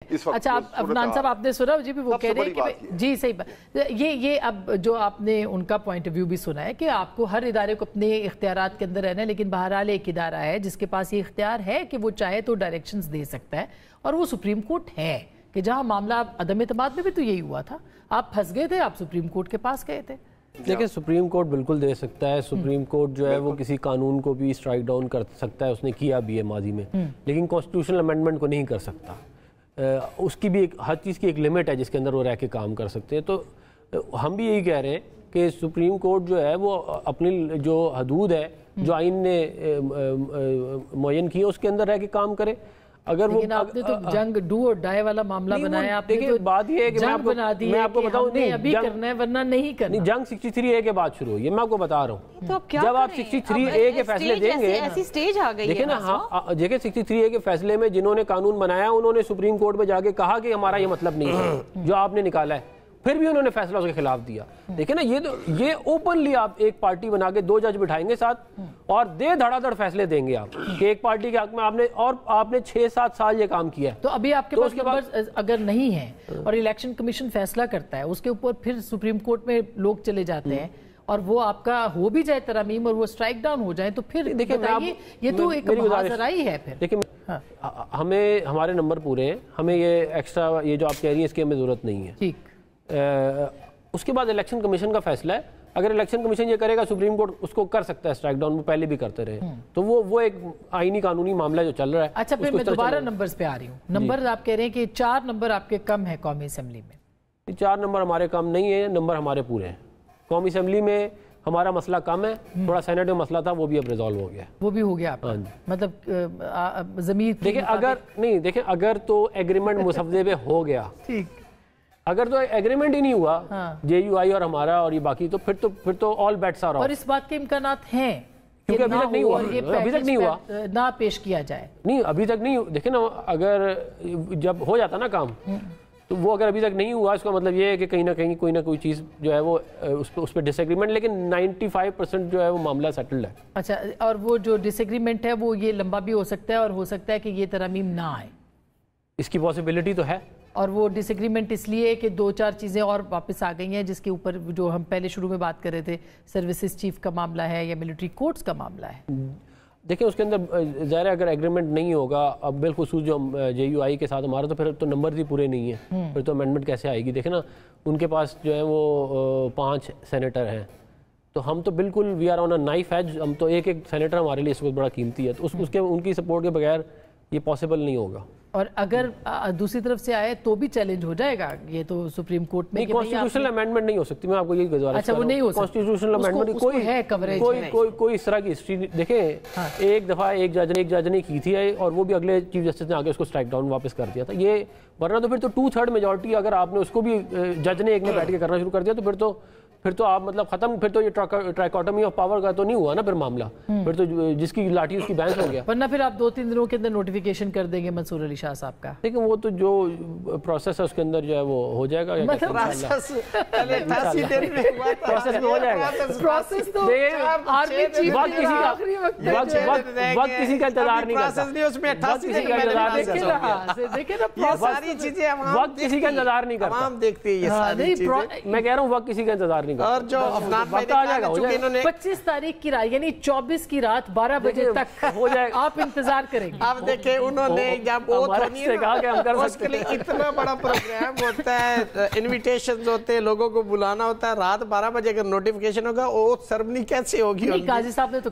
اچھا عدنان صاحب آپ نے سنا جی بھی وہ کہہ رہے ہیں کہ جی صحیح بات یہ اب جو آپ نے ان کا پوائنٹ آف ویو بھی سنا ہے کہ آپ کو ہر ادارے کو اپنے اختیارات کے اندر رہنا ہے، لیکن بہرحال ایک ادارہ ہے جس کے پاس یہ اختیار ہے کہ وہ چاہے تو ڈائریکشنز دے سکتا ہے، اور وہ سپریم کورٹ ہے کہ جہاں معاملہ عدم اعتماد میں بھی تو یہی ہوا تھا، آپ پھنس گئے تھے، آپ سپریم کورٹ کے پاس گئے تھے۔ دیکھیں سپریم کورٹ بالکل دے سکتا ہے، سپریم کورٹ جو ہے وہ کسی قانون کو بھی اسٹرائک ڈاؤن کر سکتا ہے، اس نے کیا بھی ہے ماضی میں، لیکن کانسٹیٹیوشنل امینڈمنٹ کو نہیں کر سکتا۔ اس کی بھی ہر چیز کی ایک لمٹ ہے جس کے اندر وہ رہ کے کام کر سکتے ہیں۔ تو ہم بھی یہی کہہ رہے ہیں کہ سپریم کورٹ جو ہے وہ اپنی جو حدود ہے جو آئین نے معین کی ہے اس کے اندر رہ کے کام کرے۔ اگر وہ آپ نے تو جنگ ڈو اور ڈائی والا معاملہ بنایا، آپ نے بات یہ ہے کہ میں آپ کو بتاؤں نہیں ابھی کرنا ہے ورنہ نہیں کرنا۔ جنگ 63A کے بعد شروع ہوئی ہے، میں آپ کو بتا رہا ہوں۔ جب آپ 63A کے فیصلے دیں گے، دیکھیں نا، ہاں دیکھیں 63A کے فیصلے میں جنہوں نے قانون بنایا انہوں نے سپریم کورٹ میں جا کے کہا کہ ہمارا یہ مطلب نہیں ہے جو آپ نے نکالا ہے، پھر بھی انہوں نے فیصلہ اس کے خلاف دیا۔ دیکھیں نا، یہ اوپنلی آپ ایک پارٹی بنا کے 2 جج بٹھائیں گے ساتھ اور دھڑا دھڑ فیصلے دیں گے آپ کہ ایک پارٹی کے حق میں آپ نے 6-7 سال یہ کام کیا ہے۔ تو ابھی آپ کے پاس نمبر اگر نہیں ہے اور الیکشن کمیشن فیصلہ کرتا ہے، اس کے اوپر پھر سپریم کورٹ میں لوگ چلے جاتے ہیں اور وہ آپ کا ہو بھی جائے ترامیم اور وہ اسٹرائک ڈاؤن ہو جائیں، تو پھر بتائیے یہ تو ایک محاذرائی ہے۔ پھر دیکھیں ہمیں ہمارے نمبر پورے ہیں، ہمیں یہ ایکسٹرا یہ جو آپ کہہ رہی ہیں اس کی ہمیں ضرورت نہیں ہے۔ ٹھیک، اس کے بعد الیکشن کمیشن کا فیصلہ ہے، اگر الیکشن کمیشن یہ کرے گا سپریم کورٹ اس کو کر سکتا ہے اسٹرائک ڈاؤن، وہ پہلے بھی کرتے رہے، تو وہ ایک آئینی قانونی معاملہ جو چل رہا ہے۔ اچھا پھر میں دوبارہ نمبرز پہ آ رہی ہوں۔ نمبر آپ کہہ رہے ہیں کہ 4 نمبر آپ کے کم ہیں قومی اسمبلی میں۔ 4 نمبر ہمارے کم نہیں ہیں، نمبر ہمارے پورے ہیں۔ قومی اسمبلی میں ہمارا مسئلہ کم ہے، تھوڑا سینٹ میں مسئلہ تھا، وہ بھی اب ریزالو ہو گیا ہے۔ وہ بھی ہو گیا آپ کا مطلب ضمیر؟ دیکھیں اگر تو ایگریمنٹ مسودے پہ ہو گیا، ٹھیک، اگر تو ایگریمنٹ ہی نہیں ہوا جے یو آئی اور ہمارا اور یہ باقی، تو پھر تو آل بیٹس آر آف۔ اور اس بات کے امکانات ہیں کیونکہ ابھی تک نہیں ہوا، ابھی تک نہیں ہوا، نہ پیش کیا جائے، نہیں ابھی تک نہیں۔ دیکھیں نا، اگر جب ہو جاتا نا کام تو وہ اگر ابھی تک نہیں ہوا، اس کا مطلب یہ ہے کہ کہیں نہ کہیں کوئی نہ کوئی چیز جو ہے وہ اس پہ ڈس ایگریمنٹ، لیکن 95% جو ہے وہ معاملہ سیٹلڈ ہے۔ اچھا، اور وہ جو ڈس ایگریمنٹ ہے وہ یہ لمبا بھی ہو سکتا ہے اور ہو سکتا ہے کہ یہ ترامیم نہ آئے، اس کی پاسبلٹی تو ہے۔ اور وہ ڈس ایگریمنٹ اس لیے کہ 2-4 چیزیں اور واپس آ گئی ہیں جس کے اوپر جو ہم پہلے شروع میں بات کر رہے تھے، سروسز چیف کا معاملہ ہے یا ملٹری کورٹس کا معاملہ ہے۔ دیکھیں اس کے اندر ظاہر ہے اگر ایگریمنٹ نہیں ہوگا، اب بالخصوص جو جے یو آئی کے ساتھ ہمارا، تو پھر تو نمبر ہی پورے نہیں ہیں، پھر تو امینڈمنٹ کیسے آئے گی؟ دیکھیں نا، ان کے پاس جو ہے وہ 5 سینیٹر ہیں، تو ہم تو بالکل we are on a knife edge, ہم تو ایک سینیٹر ہمارے لیے اس وقت بڑا قیمتی ہے، تو ان کی سپورٹ کے بغیر یہ پاسبل نہیں ہوگا۔ اور اگر دوسری طرف سے آئے تو بھی چیلنج ہو جائے گا یہ تو سپریم کورٹ میں؟ کانسٹیٹیوشنل امینڈمنٹ نہیں ہو سکتی، میں آپ کو یہی گزارش اچھا وہ نہیں ہو سکتی کانسٹیٹیوشنل امینڈمنٹ، کوئی اس طرح کی ہسٹری۔ دیکھیں ایک دفعہ ایک جج نے کی تھی اور وہ بھی اگلے چیف جسٹس نے آگے اس کو اسٹرائک ڈاؤن واپس کر دیا تھا، یہ ورنہ تو پھر تو 2/3 میجورٹی اگر آپ نے اس کو بھی جج نے ایک میں بیٹھ کے کرنا شروع کر دیا تو پھر تو آپ مطلب ختم، پھر تو یہ ٹرائکوٹمی آف پاور کا تو نہیں ہوا نا پھر معاملہ، پھر تو جس کی لاٹھی اس کی بینس ہو گیا۔ ورنہ پھر آپ 2-3 دنوں کے اندر نوٹیفیکیشن کر دیں گے منصور علی شاہ صاحب کا، لیکن وہ تو جو پروسیس ہے اس کے اندر جو ہے وہ ہو جائے گا، پروسیس میں ہو جائے گا۔ وقت کسی کا انتظار نہیں کرتا، وقت کسی کا انتظار نہیں کرتا، میں کہہ رہا ہوں وقت کسی کا انتظار نہیں۔ اور جو افغان بھائی نے کہا کہ چونکہ انہوں نے 25 تاریخ کی رات یعنی 24 کی رات 12 بجے تک ہو جائے، آپ انتظار کریں گے؟ آپ دیکھیں انہوں نے جب اوت ہونی ہے نا، اس کے لیے اتنا بڑا پروگرام ہوتا ہے، انویٹیشنز ہوتے ہیں، لوگوں کو بلانا ہوتا ہے، رات 12 بجے اگر نوٹیفیکیشن ہوگا اوت سرمنی کیسے ہوگی؟ قاضی صاحب نے تو